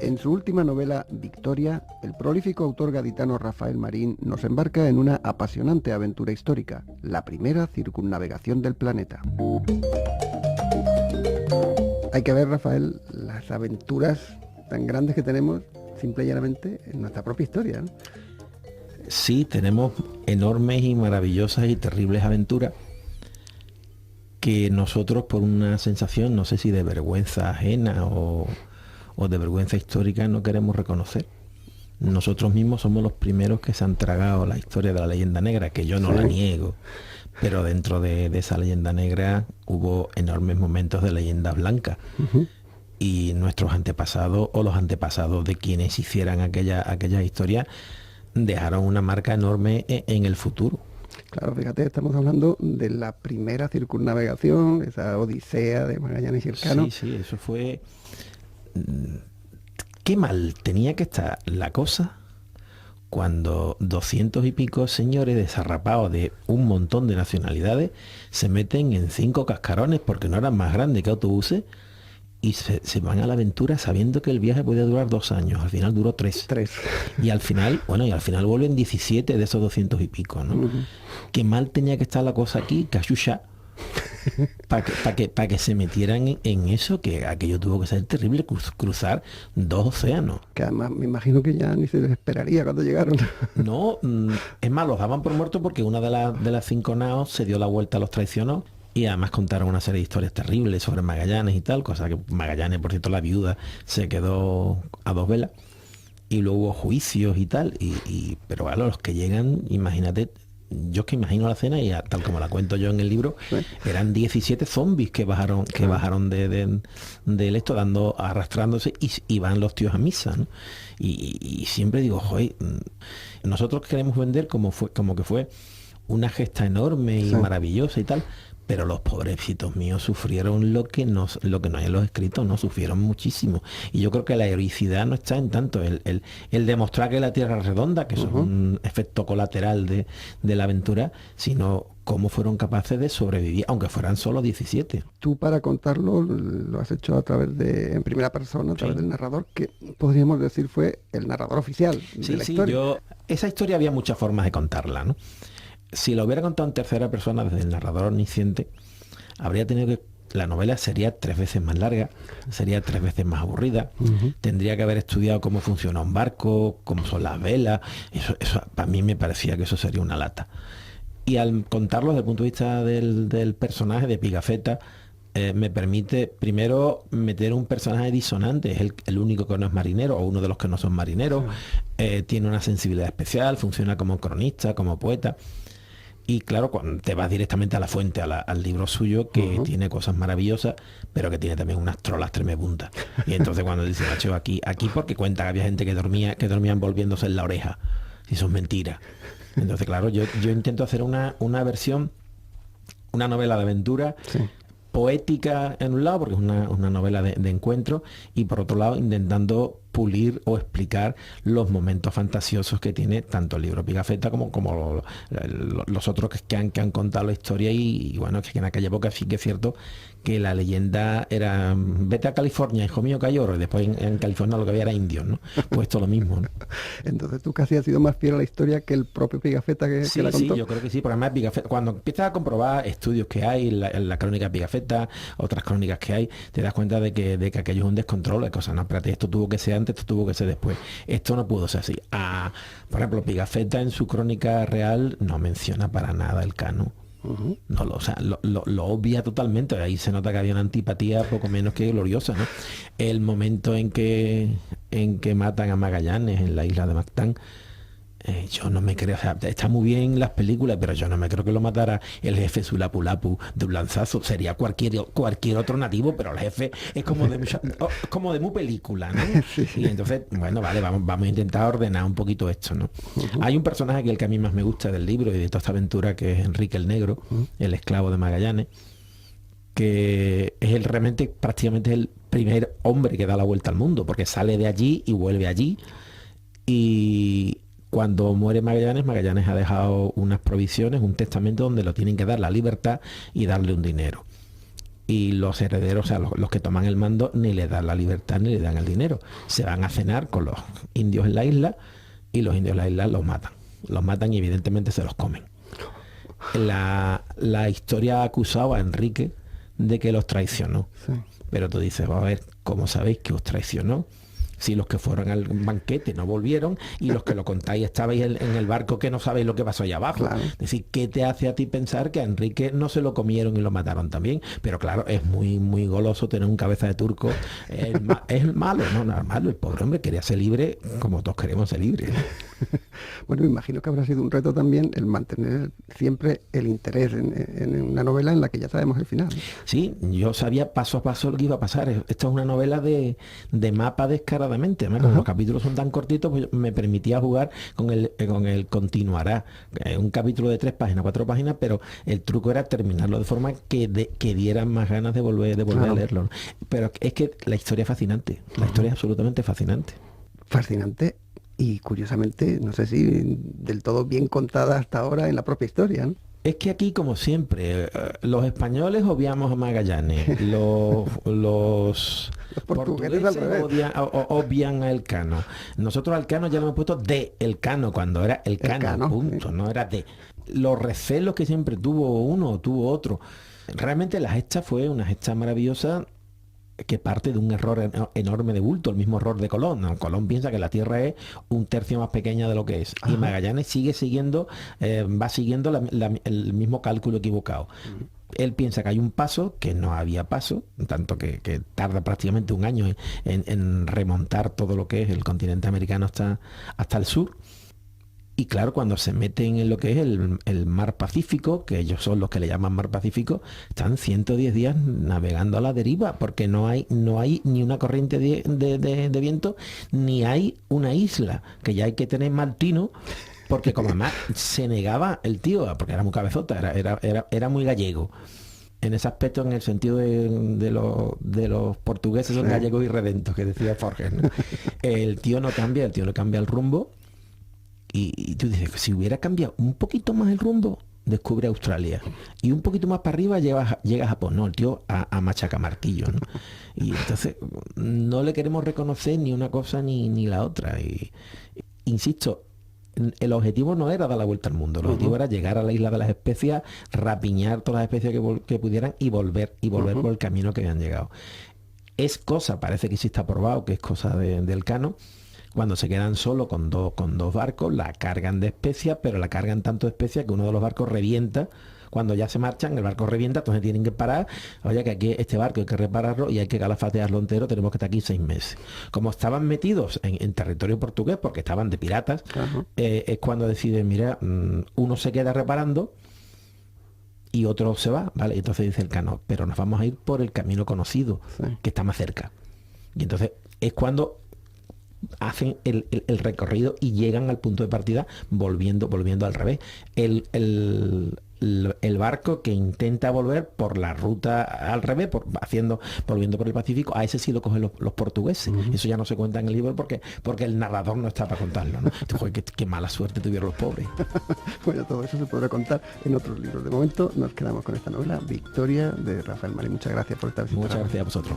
En su última novela, Victoria, el prolífico autor gaditano Rafael Marín nos embarca en una apasionante aventura histórica, la primera circunnavegación del planeta. Hay que ver, Rafael, las aventuras tan grandes que tenemos, simple y llanamente, en nuestra propia historia, ¿no? Sí, tenemos enormes y maravillosas y terribles aventuras que nosotros, por una sensación, no sé si de vergüenza ajena o de vergüenza histórica, no queremos reconocer. Nosotros mismos somos los primeros que se han tragado la historia de la leyenda negra, que yo no la niego, pero dentro de esa leyenda negra hubo enormes momentos de leyenda blanca. Y nuestros antepasados o los antepasados de quienes hicieran aquella historia dejaron una marca enorme en el futuro. Claro, fíjate, estamos hablando de la primera circunnavegación, esa odisea de Magallanes y Elcano. Sí, eso fue... Qué mal tenía que estar la cosa cuando 200 y pico señores desarrapados de un montón de nacionalidades se meten en 5 cascarones porque no eran más grandes que autobuses y se van a la aventura sabiendo que el viaje podía durar 2 años. Al final duró 3. Y al final vuelven 17 de esos 200 y pico, ¿no? Qué mal tenía que estar la cosa aquí, cachucha, para que se metieran en eso, que aquello tuvo que ser terrible, cruzar 2 océanos. Que además me imagino que ya ni se les esperaría cuando llegaron. No, es más, los daban por muertos porque una de las 5 naos se dio la vuelta a los traicionados. Y además contaron una serie de historias terribles sobre Magallanes y tal, cosa que Magallanes, por cierto, la viuda se quedó a 2 velas. Y luego hubo juicios y tal. Pero bueno, los que llegan, imagínate, yo es que imagino la escena y tal como la cuento yo en el libro, eran 17 zombies que bajaron del esto, arrastrándose y van los tíos a misa, ¿no? Y siempre digo, joder, nosotros queremos vender como que fue una gesta enorme y maravillosa y tal. Pero los pobrecitos míos sufrieron lo que no hay en los escritos, no sufrieron muchísimo. Y yo creo que la heroicidad no está en tanto el demostrar que la Tierra es redonda, que eso es un efecto colateral de la aventura, sino cómo fueron capaces de sobrevivir, aunque fueran solo 17. Tú, para contarlo, lo has hecho en primera persona, a través del narrador, que podríamos decir fue el narrador oficial de la historia. Esa historia había muchas formas de contarla, ¿no? Si lo hubiera contado en tercera persona desde el narrador omnisciente, habría tenido que... La novela sería 3 veces más larga, sería 3 veces más aburrida, tendría que haber estudiado cómo funciona un barco, cómo son las velas, eso para mí me parecía que eso sería una lata. Y al contarlo desde el punto de vista del personaje de Pigafetta, me permite primero meter un personaje disonante, es el único que no es marinero, o uno de los que no son marineros, tiene una sensibilidad especial, funciona como cronista, como poeta. Y claro, cuando te vas directamente a la fuente, al libro suyo, que tiene cosas maravillosas, pero que tiene también unas trolas tremepuntas. Y entonces cuando dice, macho, aquí porque cuenta que había gente que dormía envolviéndose en la oreja, y eso es mentira. Entonces, claro, yo intento hacer una versión, una novela de aventura, poética en un lado, porque es una novela de encuentro, y por otro lado intentando pulir o explicar los momentos fantasiosos que tiene tanto el libro Pigafetta como los otros que han contado la historia. Y bueno, es que en aquella época sí que es cierto que la leyenda era vete a California, hijo mío, cayó, y después en California lo que había era indios, ¿no? Pues esto lo mismo, ¿no? Entonces tú casi has sido más fiel a la historia que el propio Pigafetta que la contó. Sí, yo creo que sí, porque además Pigafetta, cuando empiezas a comprobar estudios que hay, la crónica de Pigafetta, otras crónicas que hay, te das cuenta de que aquello es un descontrol de cosas. No, espérate, esto tuvo que ser antes, esto tuvo que ser después. Esto no pudo ser así. Por ejemplo, Pigafetta en su crónica real no menciona para nada el Cano. No, lo obvia totalmente. Ahí se nota que había una antipatía poco menos que gloriosa, ¿no? El momento en que matan a Magallanes en la isla de Mactán, yo no me creo, o sea, está muy bien las películas, pero yo no me creo que lo matara el jefe Sulapulapu de un lanzazo. Sería cualquier otro nativo, pero el jefe es como de muy película, ¿no? Y entonces, bueno, vale, vamos a intentar ordenar un poquito esto, ¿no? Hay un personaje que a mí más me gusta del libro y de toda esta aventura, que es Enrique el Negro, el esclavo de Magallanes, que es realmente prácticamente el primer hombre que da la vuelta al mundo, porque sale de allí y vuelve allí. Y cuando muere Magallanes ha dejado unas provisiones, un testamento donde lo tienen que dar la libertad y darle un dinero. y los herederos, o sea, los que toman el mando, ni le dan la libertad ni le dan el dinero. Se van a cenar con los indios en la isla y los indios en la isla los matan. Los matan y evidentemente se los comen. La historia ha acusado a Enrique de que los traicionó. Sí. Pero tú dices, a ver, ¿cómo sabéis que os traicionó? Si los que fueron al banquete no volvieron y los que lo contáis estabais en el barco que no sabéis lo que pasó allá abajo. Claro. Es decir, ¿qué te hace a ti pensar que a Enrique no se lo comieron y lo mataron también? Pero claro, es muy muy goloso tener un cabeza de turco. Es malo, no es malo. El pobre hombre quería ser libre como todos queremos ser libres. Bueno, me imagino que habrá sido un reto también el mantener siempre el interés en una novela en la que ya sabemos el final. Sí, yo sabía paso a paso lo que iba a pasar. Esta es una novela de mapa descaradamente. Además, como los capítulos son tan cortitos, pues me permitía jugar con el continuará. Un capítulo de 3 páginas, 4 páginas, pero el truco era terminarlo de forma que dieran más ganas de volver a leerlo, ¿no? Pero es que la historia es fascinante. La historia es absolutamente fascinante. Fascinante y curiosamente, no sé si del todo bien contada hasta ahora en la propia historia, ¿no? Es que aquí, como siempre, los españoles obviamos a Magallanes, los portugueses al revés. obvian a Elcano. Nosotros al Cano ya lo hemos puesto de Elcano, cuando era Elcano, punto, no era de. Los recelos que siempre tuvo uno, tuvo otro. Realmente la gesta fue una gesta maravillosa que parte de un error enorme de bulto, el mismo error de Colón. ¿No? Colón piensa que la Tierra es un tercio más pequeña de lo que es. Ajá. Y Magallanes va siguiendo el mismo cálculo equivocado. Él piensa que hay un paso, que no había paso, tanto que tarda prácticamente un año en remontar todo lo que es el continente americano hasta el sur. Y claro, cuando se meten en lo que es el mar Pacífico, que ellos son los que le llaman mar Pacífico, están 110 días navegando a la deriva, porque no hay ni una corriente de viento, ni hay una isla, que ya hay que tener mal tino, porque como además se negaba el tío, porque era muy cabezota, era muy gallego. En ese aspecto, en el sentido de los portugueses, son gallegos y redentos, que decía Forges, ¿no? El tío no cambia el rumbo. Y tú dices, si hubiera cambiado un poquito más el rumbo, descubre Australia. Y un poquito más para arriba llega a Japón. No, el tío a machacamartillo, ¿no? Y entonces no le queremos reconocer ni una cosa ni la otra. Y insisto, el objetivo no era dar la vuelta al mundo. El objetivo era llegar a la isla de las especias, rapiñar todas las especies que pudieran y volver por el camino que habían llegado. Es cosa, parece que sí está probado, que es cosa del Cano. Cuando se quedan solo con dos barcos, la cargan de especias, pero la cargan tanto de especias que uno de los barcos revienta. Cuando ya se marchan, el barco revienta, entonces tienen que parar. Oye, que aquí este barco hay que repararlo y hay que calafatearlo entero, tenemos que estar aquí 6 meses. Como estaban metidos en territorio portugués, porque estaban de piratas, es cuando deciden, mira, uno se queda reparando y otro se va, ¿vale? Y entonces dice el Cano, pero nos vamos a ir por el camino conocido, que está más cerca. Y entonces es cuando hacen el recorrido y llegan al punto de partida volviendo al revés. El barco que intenta volver por la ruta al revés, volviendo por el Pacífico, a ese sí lo cogen los portugueses. Eso ya no se cuenta en el libro porque el narrador no está para contarlo, ¿no? Entonces, qué mala suerte tuvieron los pobres. Bueno, todo eso se podrá contar en otros libros. De momento nos quedamos con esta novela, Victoria, de Rafael Marín. Muchas gracias por estar visitando. Muchas gracias a vosotros.